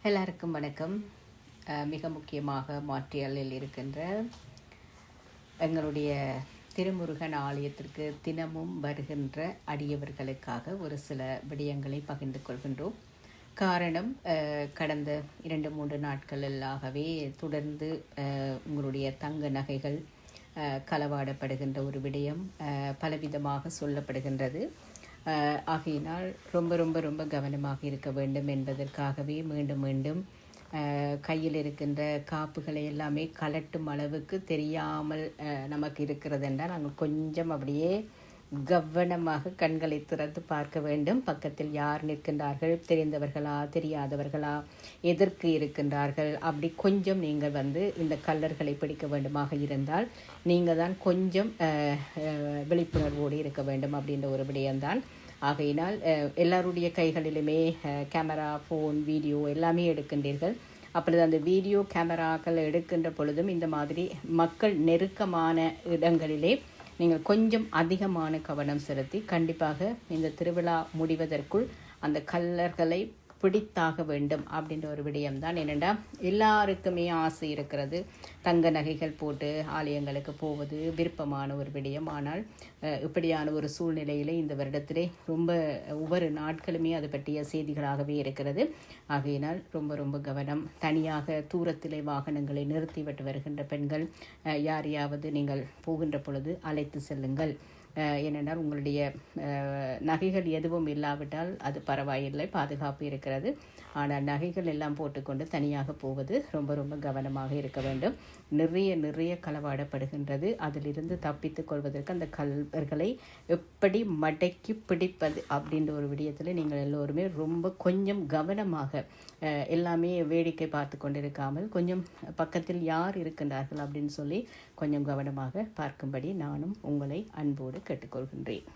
எல்லாருக்கும் வணக்கம். மிக முக்கியமாக மாற்றியலில் இருக்கின்ற எங்களுடைய திருமுருகன் ஆலயத்திற்கு தினமும் வருகின்ற அடியவர்களுக்காக ஒரு சில விடயங்களை பகிர்ந்து கொள்கின்றோம். காரணம், கடந்த 2-3 நாட்களாகவே தொடர்ந்து உங்களுடைய தங்க நகைகள் களவாடப்படுகின்ற ஒரு விடயம் பலவிதமாக சொல்லப்படுகின்றது. ஆகையினால் ரொம்ப ரொம்ப ரொம்ப கவனமாக இருக்க வேண்டும் என்பதற்காகவே மீண்டும் மீண்டும் கையில் இருக்கின்ற காப்புகளை எல்லாமே கலட்டும் அளவுக்கு தெரியாமல் நமக்கு இருக்கிறது என்றால் நாங்கள் கொஞ்சம் அப்படியே கவனமாக கண்களை திறந்து பார்க்க வேண்டும். பக்கத்தில் யார் நிற்கின்றார்கள், தெரிந்தவர்களா தெரியாதவர்களா, எதற்கு இருக்கின்றார்கள், அப்படி கொஞ்சம் நீங்கள் இந்த கல்லர்களை பிடிக்க வேண்டுமாக இருந்தால் நீங்கள் தான் கொஞ்சம் விழிப்புணர்வோடு இருக்க வேண்டும் அப்படின்ற ஒரு விடயம்தான். ஆகையினால் எல்லாருடைய கைகளிலுமே கேமரா, ஃபோன், வீடியோ எல்லாமே எடுக்கின்றீர்கள். அப்பொழுது அந்த வீடியோ கேமராக்கள் எடுக்கின்ற பொழுதும் இந்த மாதிரி மக்கள் நெருக்கமான இடங்களிலே நீங்கள் கொஞ்சம் அதிகமான கவனம் செலுத்தி கண்டிப்பாக இந்த திருவிழா முடிவதற்குள் அந்த கல்லர்களை பிடித்தாக வேண்டும் அப்படின்ற ஒரு விடயம்தான். என்னென்னா, எல்லாருக்குமே ஆசை இருக்கிறது, தங்க நகைகள் போட்டு ஆலயங்களுக்கு போவது விருப்பமான ஒரு விடயம். ஆனால் இப்படியான ஒரு சூழ்நிலையில் இந்த வருடத்திலே ரொம்ப ஒவ்வொரு நாட்களுமே அது பற்றிய செய்திகளாகவே இருக்கிறது. ஆகையினால் ரொம்ப ரொம்ப கவனம். தனியாக தூரத்திலே வாகனங்களை நிறுத்திவிட்டு வருகின்ற பெண்கள் யாரையாவது நீங்கள் போகின்ற பொழுது அழைத்து செல்லுங்கள். ஏனென்றால் உங்களுடைய நகைகள் எதுவும் இல்லாவிட்டால் அது பரவாயில்லை, பாதுகாப்பு இருக்கிறது. ஆனால் நகைகள் எல்லாம் போட்டுக்கொண்டு தனியாக போவது ரொம்ப ரொம்ப கவனமாக இருக்க வேண்டும். நிறைய களவாடப்படுகின்றது. அதிலிருந்து தப்பித்துக் கொள்வதற்கு அந்த கல்வர்களை எப்படி மடக்கி பிடிப்பது அப்படின்ற ஒரு விடயத்தில் நீங்கள் எல்லோருமே ரொம்ப கொஞ்சம் கவனமாக எல்லாமே வேடிக்கை பார்த்து கொண்டிருக்காமல் கொஞ்சம் பக்கத்தில் யார் இருக்கின்றார்கள் அப்படின்னு சொல்லி கொஞ்சம் கவனமாக பார்க்கும்படி நானும் உங்களை அன்போடு கேட்டுக்கொள்கின்றேன்.